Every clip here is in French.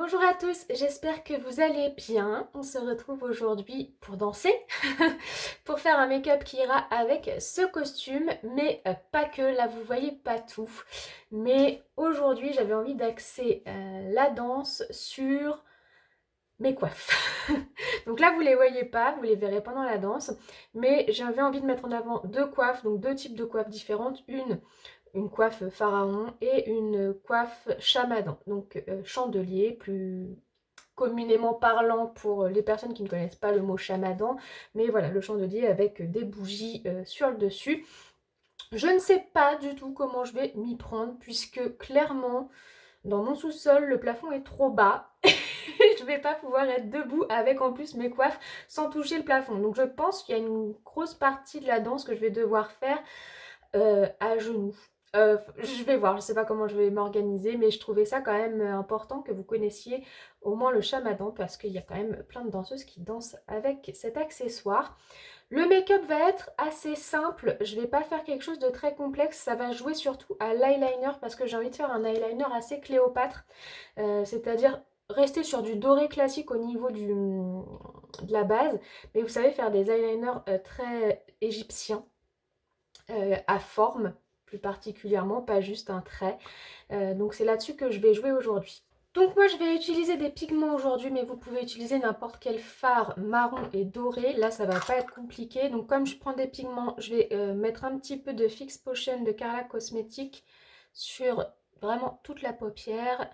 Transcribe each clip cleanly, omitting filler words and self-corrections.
Bonjour à tous, j'espère que vous allez bien. On se retrouve aujourd'hui pour danser, pour faire un make-up qui ira avec ce costume, mais pas que, là vous voyez pas tout. Mais aujourd'hui j'avais envie d'axer la danse sur mes coiffes. Donc là vous les voyez pas, vous les verrez pendant la danse, mais j'avais envie de mettre en avant deux coiffes, donc deux types de coiffes différentes. Une coiffe pharaon et une coiffe chamadan, donc chandelier, plus communément parlant pour les personnes qui ne connaissent pas le mot chamadan, mais voilà, le chandelier avec des bougies sur le dessus. Je ne sais pas du tout comment je vais m'y prendre, puisque clairement, dans mon sous-sol, le plafond est trop bas. Je vais pas pouvoir être debout avec en plus mes coiffes sans toucher le plafond. Donc je pense qu'il y a une grosse partie de la danse que je vais devoir faire à genoux. Je vais voir, je sais pas comment je vais m'organiser, mais je trouvais ça quand même important que vous connaissiez au moins le chamadan parce qu'il y a quand même plein de danseuses qui dansent avec cet accessoire. Le make-up va être assez simple, je vais pas faire quelque chose de très complexe, ça va jouer surtout à l'eyeliner parce que j'ai envie de faire un eyeliner assez Cléopâtre, c'est-à-dire rester sur du doré classique au niveau de la base, mais vous savez faire des eyeliners très égyptiens à forme plus particulièrement, pas juste un trait. Donc c'est là-dessus que je vais jouer aujourd'hui. Donc moi je vais utiliser des pigments aujourd'hui, mais vous pouvez utiliser n'importe quel fard marron et doré. Là ça va pas être compliqué. Donc comme je prends des pigments, je vais mettre un petit peu de Fix Potion de Carla Cosmetics sur vraiment toute la paupière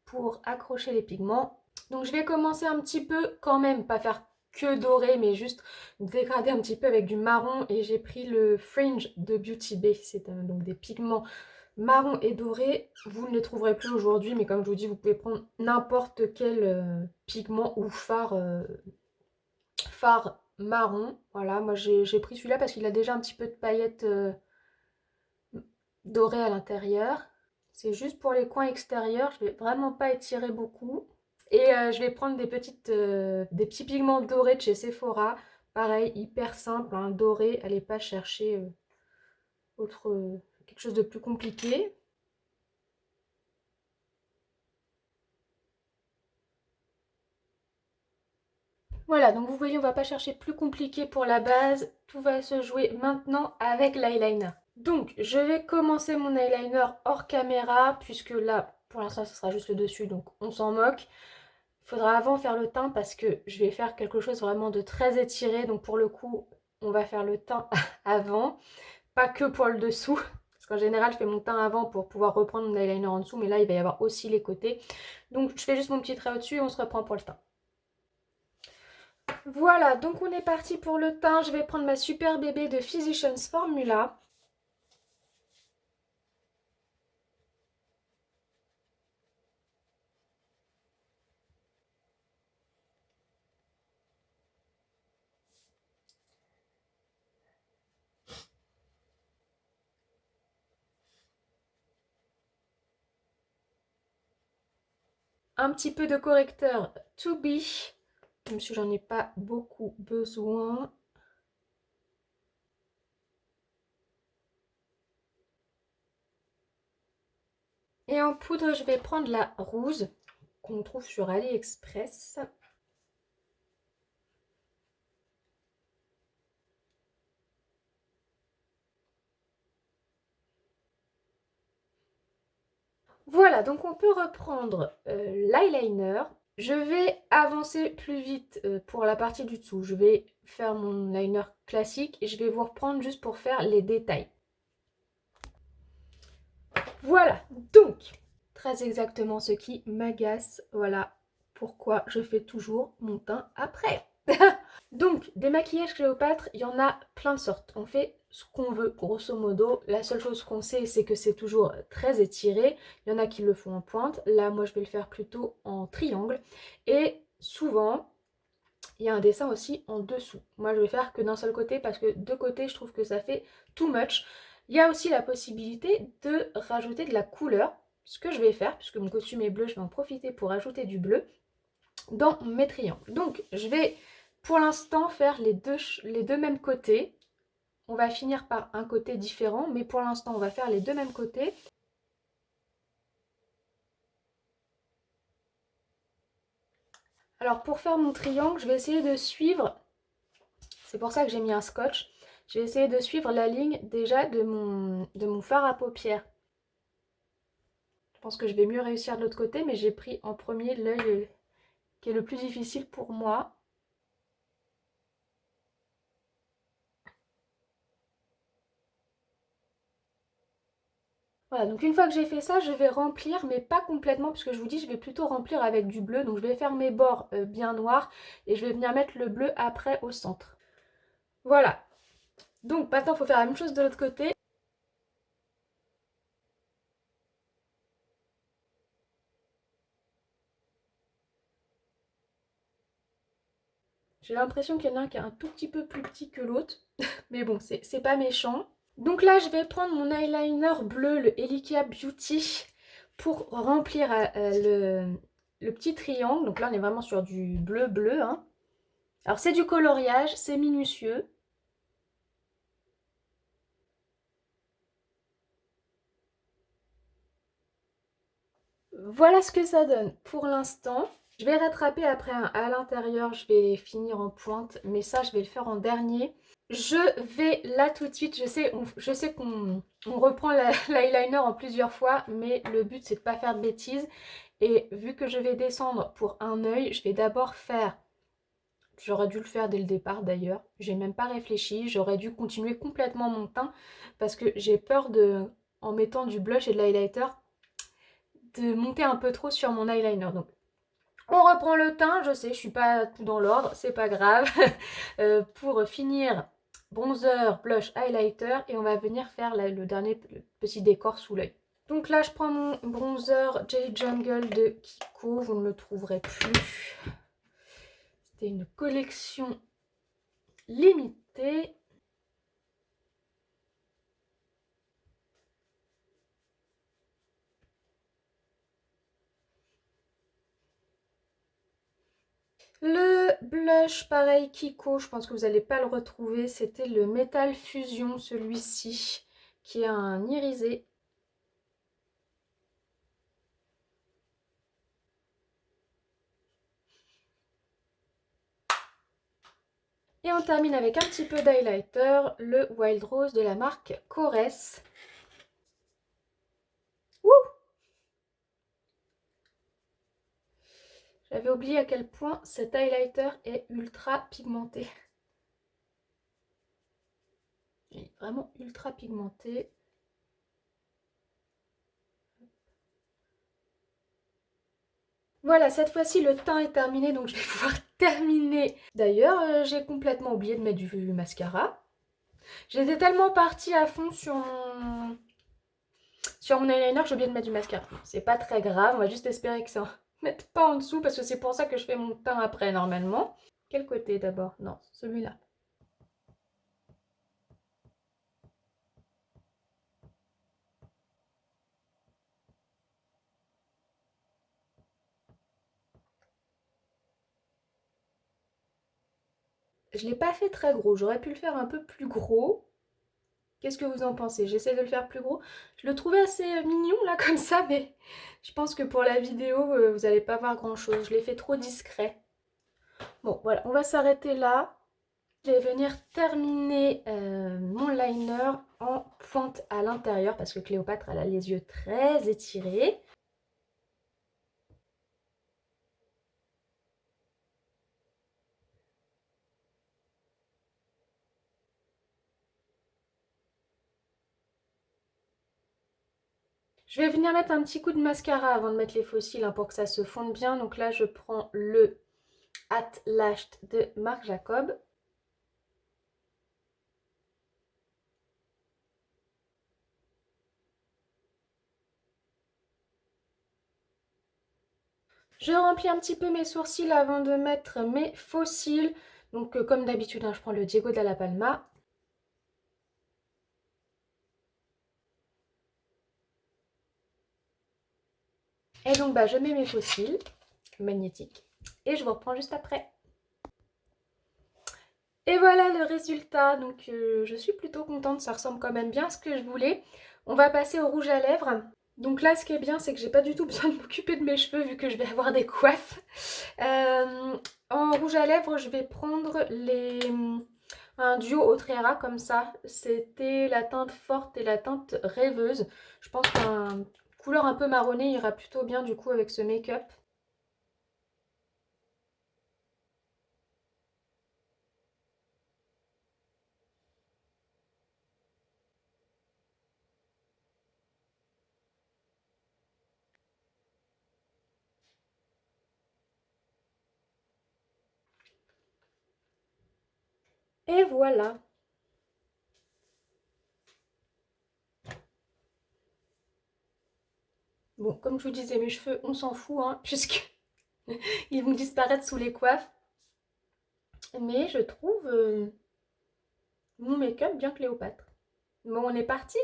pour accrocher les pigments. Donc je vais commencer un petit peu quand même, pas faire que doré, mais juste dégrader un petit peu avec du marron. Et j'ai pris le Fringe de Beauty Bay, c'est donc des pigments marron et doré. Vous ne les trouverez plus aujourd'hui, mais comme je vous dis, vous pouvez prendre n'importe quel pigment ou fard marron. Voilà, moi j'ai pris celui-là parce qu'il a déjà un petit peu de paillettes dorées à l'intérieur. C'est juste pour les coins extérieurs, je vais vraiment pas étirer beaucoup. Et je vais prendre des petits pigments dorés de chez Sephora. Pareil, hyper simple, hein, doré. Allez pas chercher quelque chose de plus compliqué. Voilà, donc vous voyez, on va pas chercher plus compliqué pour la base. Tout va se jouer maintenant avec l'eyeliner. Donc, je vais commencer mon eyeliner hors caméra, puisque là, pour l'instant, ce sera juste le dessus, donc on s'en moque. Il faudra avant faire le teint parce que je vais faire quelque chose vraiment de très étiré. Donc pour le coup, on va faire le teint avant, pas que pour le dessous. Parce qu'en général, je fais mon teint avant pour pouvoir reprendre mon eyeliner en dessous. Mais là, il va y avoir aussi les côtés. Donc je fais juste mon petit trait au-dessus et on se reprend pour le teint. Voilà, donc on est parti pour le teint. Je vais prendre ma Super Bébé de Physicians Formula. Un petit peu de correcteur To Be, même si j'en ai pas beaucoup besoin. Et en poudre, je vais prendre la rouge qu'on trouve sur AliExpress. Voilà, donc on peut reprendre l'eyeliner. Je vais avancer plus vite pour la partie du dessous. Je vais faire mon liner classique et je vais vous reprendre juste pour faire les détails. Voilà, donc, très exactement ce qui m'agace. Voilà pourquoi je fais toujours mon teint après. Donc, des maquillages Cléopâtre, il y en a plein de sortes. On fait ce qu'on veut, grosso modo. La seule chose qu'on sait, c'est que c'est toujours très étiré. Il y en a qui le font en pointe. Là, moi, je vais le faire plutôt en triangle. Et souvent, il y a un dessin aussi en dessous. Moi, je vais faire que d'un seul côté parce que de côté, je trouve que ça fait too much. Il y a aussi la possibilité de rajouter de la couleur. Ce que je vais faire, puisque mon costume est bleu, je vais en profiter pour ajouter du bleu dans mes triangles. Donc, je vais pour l'instant faire les deux mêmes côtés. On va finir par un côté différent, mais pour l'instant, on va faire les deux mêmes côtés. Les deux mêmes côtés. Donc, je vais pour l'instant faire les deux mêmes côtés. On va finir par un côté différent, mais pour l'instant, on va faire les deux mêmes côtés. Donc, je vais pour l'instant faire les deux mêmes côtés. On va finir par un côté différent, mais pour l'instant, on va faire les deux mêmes côtés. Donc, je vais pour l'instant faire les deux mêmes côtés. On va finir par un côté différent, mais pour l'instant, on va faire les deux mêmes côtés. Donc, je vais pour l'instant faire les deux mêmes côtés. Alors pour faire mon triangle, je vais essayer de suivre, c'est pour ça que j'ai mis un scotch, je vais essayer de suivre la ligne déjà de mon fard à paupières. Je pense que je vais mieux réussir de l'autre côté, mais j'ai pris en premier l'œil qui est le plus difficile pour moi. Voilà, donc une fois que j'ai fait ça, je vais remplir, mais pas complètement, puisque je vous dis, je vais plutôt remplir avec du bleu. Donc je vais faire mes bords bien noirs et je vais venir mettre le bleu après au centre. Voilà, donc maintenant il faut faire la même chose de l'autre côté. J'ai l'impression qu'il y en a un qui est un tout petit peu plus petit que l'autre, mais bon, c'est pas méchant. Donc là, je vais prendre mon eyeliner bleu, le Elikia Beauty, pour remplir le petit triangle. Donc là, on est vraiment sur du bleu-bleu, hein. Alors c'est du coloriage, c'est minutieux. Voilà ce que ça donne pour l'instant. Je vais rattraper après à l'intérieur, je vais finir en pointe, mais ça je vais le faire en dernier. Je vais là tout de suite, je sais qu'on reprend l'eyeliner en plusieurs fois, mais le but c'est de ne pas faire de bêtises. Et vu que je vais descendre pour un œil, je vais d'abord faire, j'aurais dû le faire dès le départ d'ailleurs, j'ai même pas réfléchi, j'aurais dû continuer complètement mon teint parce que j'ai peur de, en mettant du blush et de l'highlighter, de monter un peu trop sur mon eyeliner. Donc on reprend le teint, je sais, je suis pas tout dans l'ordre, c'est pas grave. Pour finir, bronzer, blush, highlighter et on va venir faire le dernier petit décor sous l'œil. Donc là, je prends mon bronzer Jelly Jungle de Kiko, vous ne le trouverez plus. C'était une collection limitée. Le blush, pareil, Kiko, je pense que vous n'allez pas le retrouver. C'était le Metal Fusion, celui-ci, qui est un irisé. Et on termine avec un petit peu d'highlighter, le Wild Rose de la marque Corès. Ouh! J'avais oublié à quel point cet highlighter est ultra pigmenté. Il est vraiment ultra pigmenté. Voilà, cette fois-ci le teint est terminé, donc je vais pouvoir terminer. D'ailleurs, j'ai complètement oublié de mettre du mascara. J'étais tellement partie à fond sur mon eyeliner que j'ai oublié de mettre du mascara. C'est pas très grave, on va juste espérer que ça ne mette pas en dessous parce que c'est pour ça que je fais mon teint après normalement. Quel côté d'abord? Non, celui-là. Je ne l'ai pas fait très gros, j'aurais pu le faire un peu plus gros. Qu'est-ce que vous en pensez? J'essaie de le faire plus gros. Je le trouvais assez mignon là comme ça, mais je pense que pour la vidéo, vous n'allez pas voir grand-chose. Je l'ai fait trop discret. Bon, voilà, on va s'arrêter là. Je vais venir terminer mon liner en pointe à l'intérieur parce que Cléopâtre, elle a les yeux très étirés. Je vais venir mettre un petit coup de mascara avant de mettre les faux cils hein, pour que ça se fonde bien. Donc là, je prends le At Lashed de Marc Jacob. Je remplis un petit peu mes sourcils avant de mettre mes faux cils. Donc comme d'habitude, hein, je prends le Diego Dalla Palma. Et donc bah, je mets mes faux cils magnétiques. Et je vous reprends juste après. Et voilà le résultat. Donc je suis plutôt contente, ça ressemble quand même bien à ce que je voulais. On va passer au rouge à lèvres. Donc là, ce qui est bien, c'est que j'ai pas du tout besoin de m'occuper de mes cheveux vu que je vais avoir des coiffes. En rouge à lèvres, je vais prendre un duo Autrera comme ça. C'était la teinte forte et la teinte rêveuse. Je pense qu'un couleur un peu marronnée ira plutôt bien du coup avec ce make-up. Et voilà. Bon, comme je vous disais, mes cheveux, on s'en fout, hein, puisque ils vont disparaître sous les coiffes. Mais je trouve mon make-up bien Cléopâtre. Bon, on est parti.